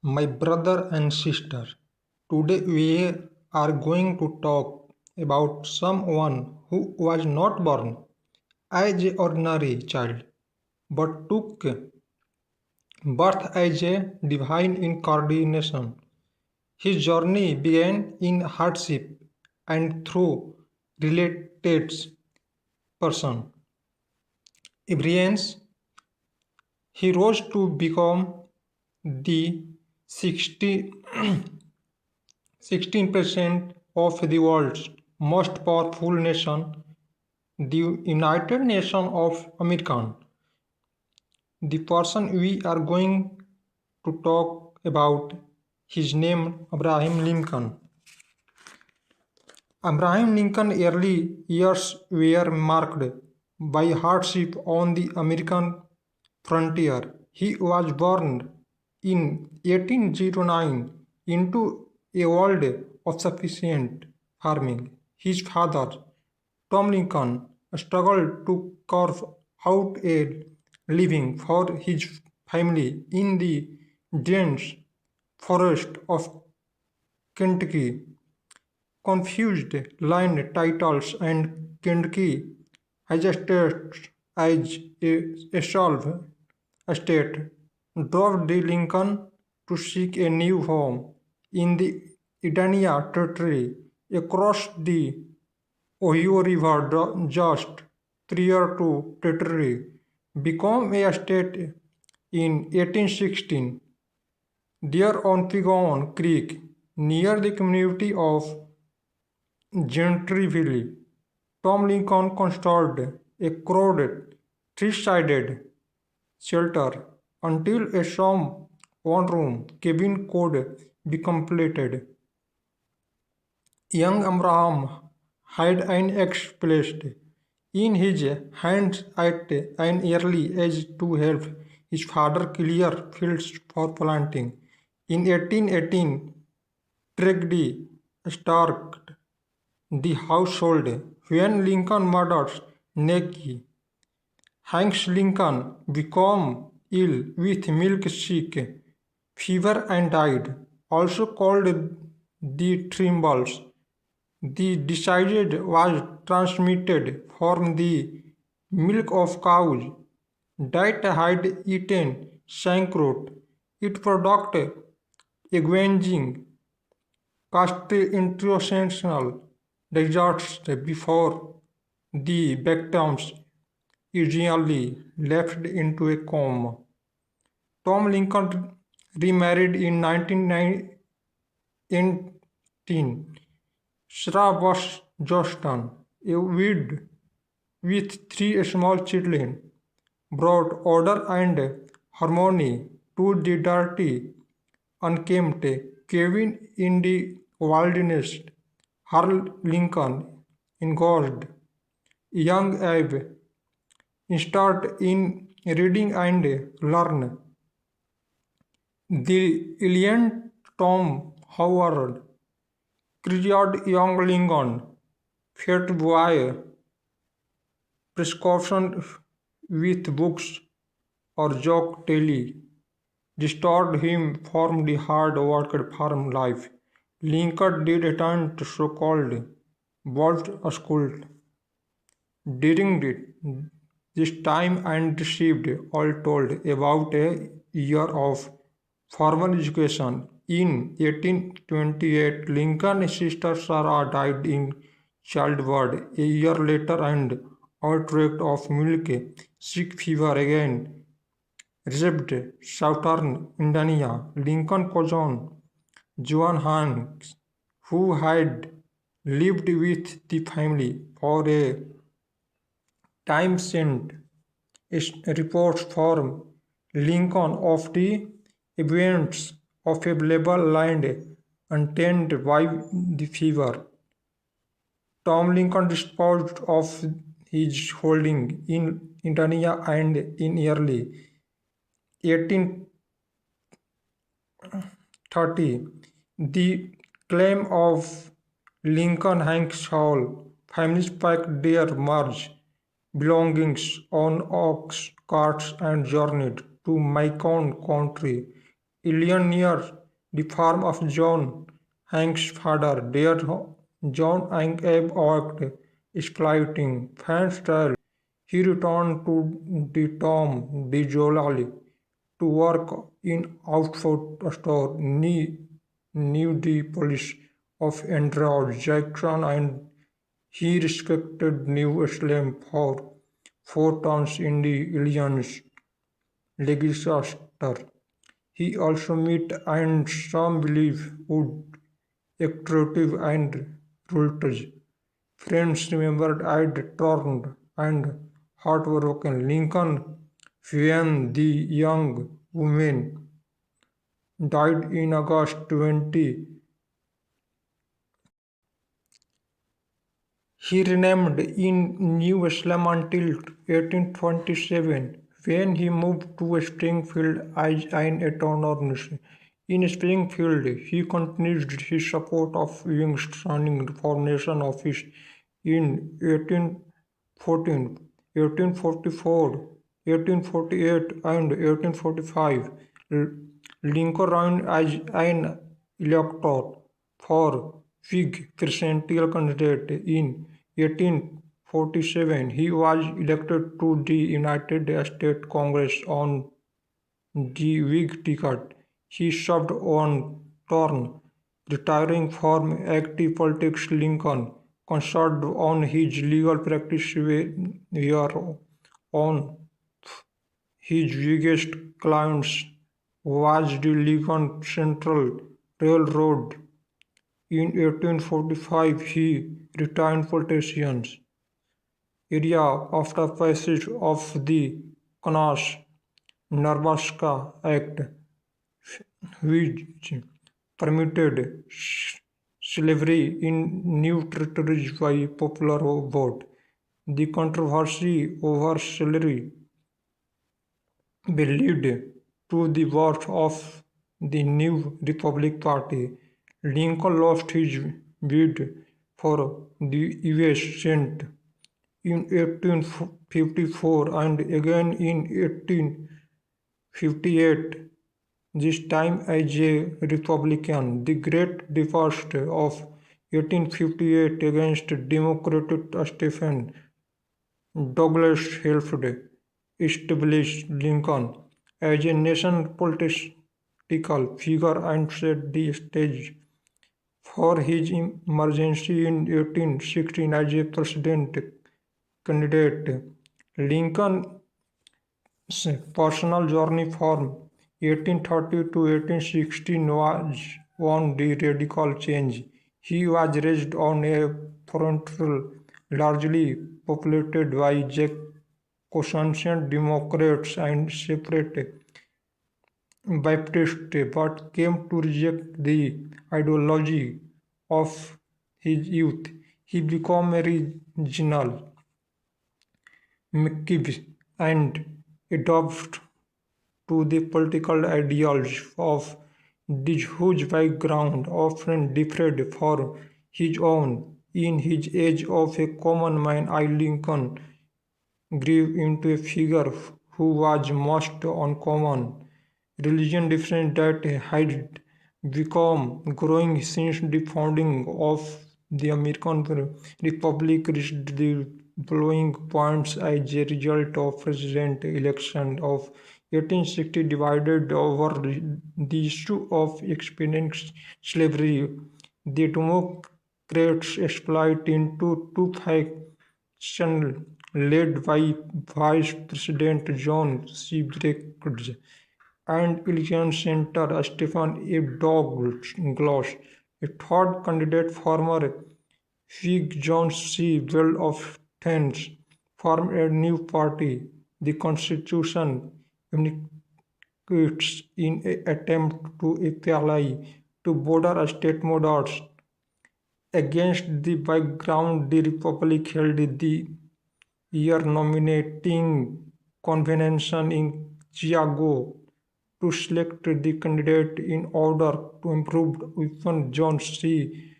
My brother and sister, today we are going to talk about someone who was not born as an ordinary child but took birth as a divine incarnation. His journey began in hardship and through related person. Brilliance, he rose to become the 16% of the world's most powerful nation, the United Nations of America. The person we are going to talk about, his name Abraham Lincoln. Abraham Lincoln's early years were marked by hardship on the American frontier. He was born in 1809 into a world of sufficient farming. His father, Tom Lincoln, struggled to carve out a living for his family in the dense forest of Kentucky. Confused land titles and Kentucky adjusted as a solve state drove the Lincoln to seek a new home in the Edania territory across the Ohio River just prior to territory become a state in 1816. There on Pigon Creek, near the community of Gentryville, Tom Lincoln constructed a crowded, three-sided shelter until a some one-room cabin could be completed. Young Abraham had an axe placed in his hands at an early age to help his father clear fields for planting. In 1818, tragedy struck the household when Lincoln murders Nicky. Hanks Lincoln became ill with milk sick fever and died, also called the trembles. The disease was transmitted from the milk of cows that had eaten sauerkraut. It produced aging gastrointestinal disasters before the victims usually left into a coma. Tom Lincoln remarried in 1919. Sarah was Johnston, a widow with three small children, brought order and harmony to the dirty, unkempt cabin in the wilderness. Her Lincoln engaged young Abe interested in reading and learn. The alien Tom Howard created young Lincoln, fed by prescription with books or joke daily, restored him from the hard work farm life. Lincoln did attend so-called board school during this time and received all told about a year of formal education. In 1828, Lincoln's sister Sarah died in childbirth. A year later, and outbreak of milk sick fever again reached southern Indiana. Lincoln's cousin John Hanks, who had lived with the family for a time, sent reports from Lincoln of the events of available land untended by the fever. Tom Lincoln disposed of his holding in Indiana and in early 1830, the claim of Lincoln Hanks Hall. Families packed their merge belongings on ox carts and journeyed to Macon Country Illinois, the farm of John Hanks' father, there John Hank worked exploiting fence trial. He returned to the Tom de Jolly to work in outfit store, knew the police of Andrew Jackson, and he respected New Islam for 4 terms in the Illinois legislature. He also met and some believe would attractive and rulers. Friends remembered I'd turned and heartbroken. Lincoln, when the young woman died in August 20, he remained in New Islam until 1827, when he moved to Springfield as an attorney. In Springfield, he continued his support of Wing's running reformation office in 1814, 1844, 1848, and 1845. Lincoln ran as an elector for Whig presidential candidate in 1847. He was elected to the United States Congress on the Whig ticket. He served one term, retiring from active politics. Lincoln concentrated on his legal practice where on his biggest clients was the Lincoln Central Railroad. In 1845, he retained politicians area after passage of the Kansas-Nebraska Act, which permitted slavery in new territories by popular vote. The controversy over slavery will lead to the birth of the new Republican Party. Lincoln lost his bid for the U.S. Senate in 1854 and again in 1858, this time as a Republican. The Great Deficit of 1858 against Democratic Stephen Douglas helped establish Lincoln as a national political figure and set the stage for his emergency in 1816 as a president candidate. Lincoln's personal journey from 1830 to 1816 was one the radical change. He was raised on a frontier largely populated by Jeffersonian Democrats and separate Baptist, but came to reject the ideology of his youth. He became a regional McKibbs and adopted to the political ideals of this whose background often differed for his own. In his age of a common man, I Lincoln grew into a figure who was most uncommon. Religion difference that had become growing since the founding of the American Republic reached the blowing points as a result of president election of 1860 divided over the issue of expanding slavery. The Democrats split into two factions led by Vice President John C. Brackett and election Senator Stephen A. Douglas. A third candidate, former Whig John C. Bell of Tennessee, formed a new party, the Constitution Unites, in an attempt to apply to border state models. Against the background, the Republic held the year nominating convention in Chicago to select the candidate in order to improve weapon John C.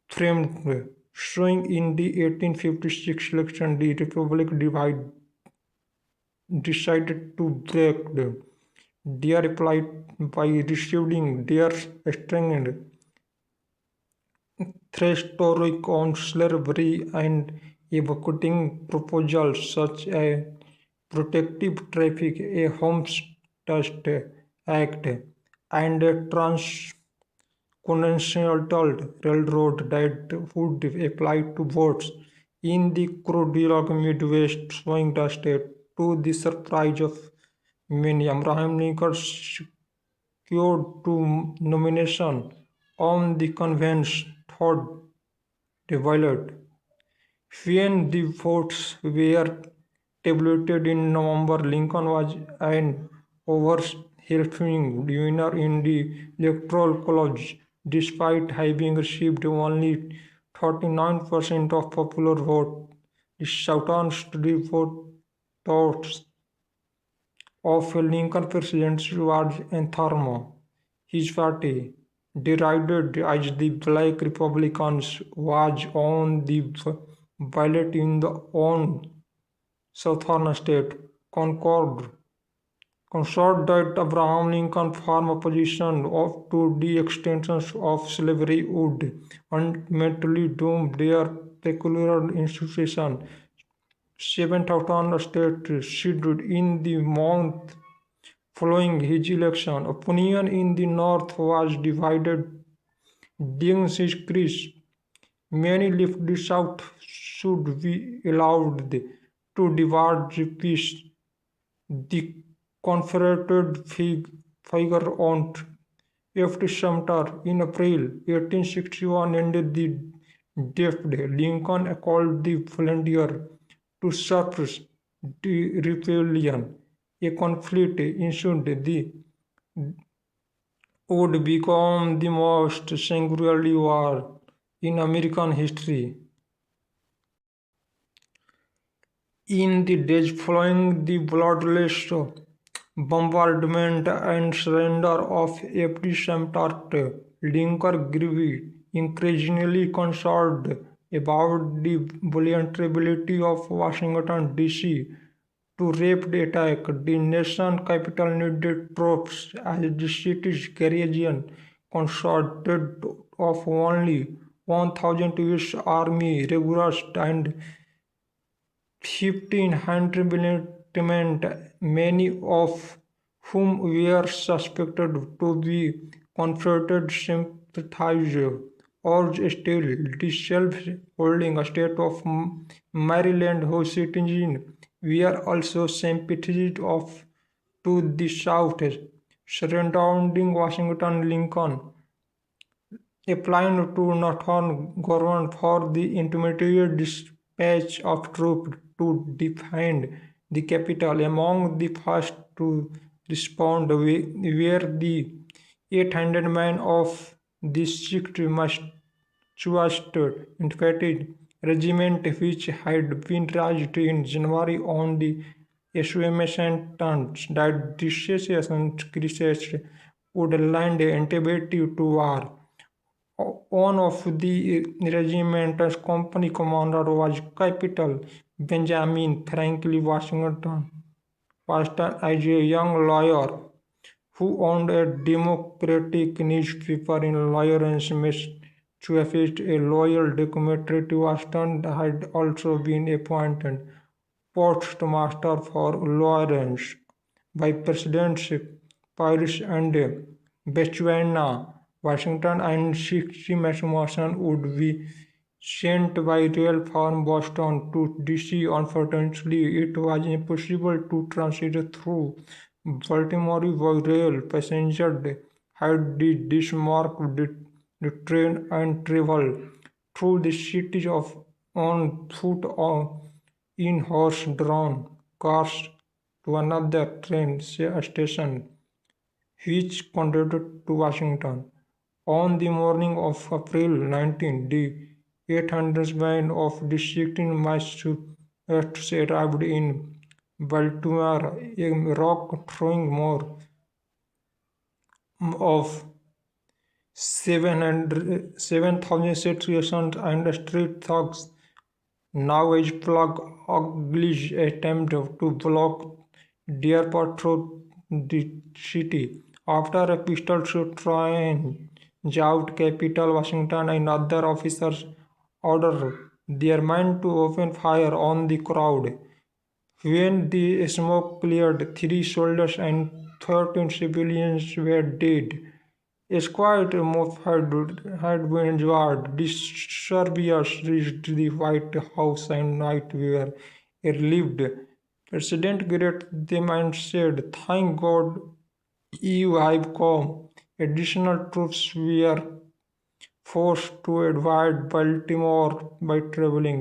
framed, showing in the 1856 election the Republic decided to break Dear replied by receiving their strength rhetoric on slavery and evocating proposals such as protective traffic, a Homestead Act, and a transcontinental railroad that would apply to votes in the crude Midwest, showing the state. To the surprise of many, Abraham Lincoln secured two nominations on the convention third divided. When the votes were tabulated in November, Lincoln was an overwhelming winner in the Electoral College, despite having received only 39% of popular vote. The Southern study voters of Lincoln presidency was anathema. His party, derided as the Black Republicans, was on the ballot in the own southern state. Concord concerned that Abraham Lincoln form opposition to the extension of slavery would ultimately doom their peculiar institution. 7,000 states seated in the month following his election. Opinion in the North was divided during his crease. Many left the South should be allowed to divorce peace. The Confederate figure on F. Sumter in April 1861 ended the draft. Lincoln called the volunteer to suppress the rebellion. A conflict ensued that would become the most sanguinary war in American history. In the days following the bloodless bombardment and surrender of every Sumter, Lincoln grew increasingly concerned about the vulnerability of Washington, D.C. to rapid attack. The nation's capital needed troops as the city's garrison consisted of only 1,000 U.S. Army regulars and 1,500 militants, many of whom were suspected to be Confederate sympathizers. Or still, the self-holding state of Maryland, whose citizens were also sympathizers of to the South, surrounding Washington. Lincoln applied to Northern government for the intermediate dispatch of troops to defend the capital. Among the first to respond were the 800 men of the 6th Massachusetts Infantry Regiment, which had been raised in January on the assumption that the secession crisis would lend antibody to war. One of the regiment's company commander was Captain Benjamin Franklin Washington, as a young lawyer who owned a Democratic newspaper in Lawrence, Massachusetts. A loyal Democrat, Washington had also been appointed postmaster for Lawrence by Presidents Pierce and Buchanan. Washington and 60 Mason would be sent by rail from Boston to D.C. Unfortunately, it was impossible to transit through Baltimore by rail. Passengers had to dismark the train and travel through the city on foot or in horse-drawn cars to another train station, which conducted to Washington. On the morning of April 19, the 800 men of the 16th Massachusetts arrived in Baltimore. A rock-throwing mob of 7,000 citizens and street thugs now as plug ugly attempt to block their path through the city. After a pistol shot rings out, Capital Washington and other officers order their men to open fire on the crowd. When the smoke cleared, three soldiers and 13 civilians were dead. A squad mob had been injured. The Serbians reached the White House and night were relieved. President greeted them and said, "Thank God you have come." Additional troops were forced to avoid Baltimore by traveling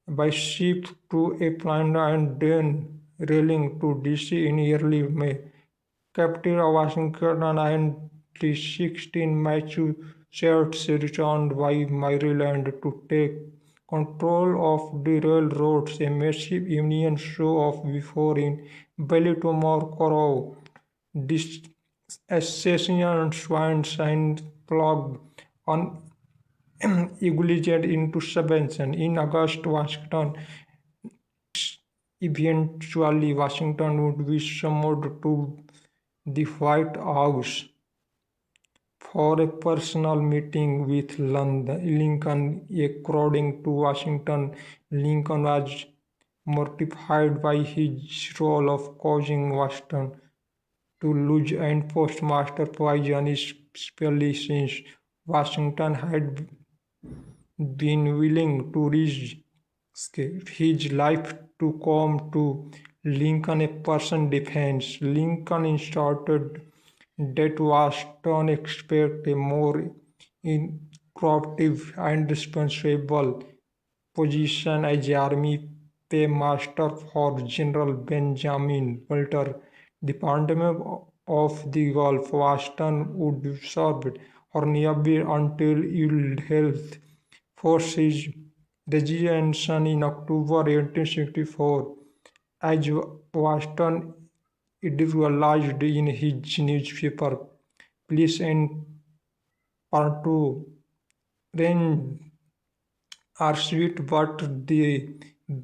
by ship to Atlanta and then railing to DC in early May. Capital Washington and the 16 Massachusetts returned by Maryland to take control of the railroads. A massive Union show-off before in Baltimore crowd. This assassination swines and plugged on eagleted into subvention. In August, Washington eventually Washington would be summoned to the White House for a personal meeting with Lincoln. According to Washington, Lincoln was mortified by his role of causing Washington to lose and postmaster poison, especially since Washington had been willing to risk his life to come to Lincoln a person defense. Lincoln instructed that Washington expect a more innovative and responsible position as Army Paymaster for General Benjamin Walter. Department of the Gulf. Washington would serve her Navy until ill health forced his resignation in October 1864. As Washington editorialized in his newspaper, "Police and Parto range are sweet, but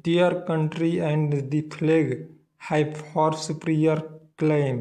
their country and the flag have far superior claim."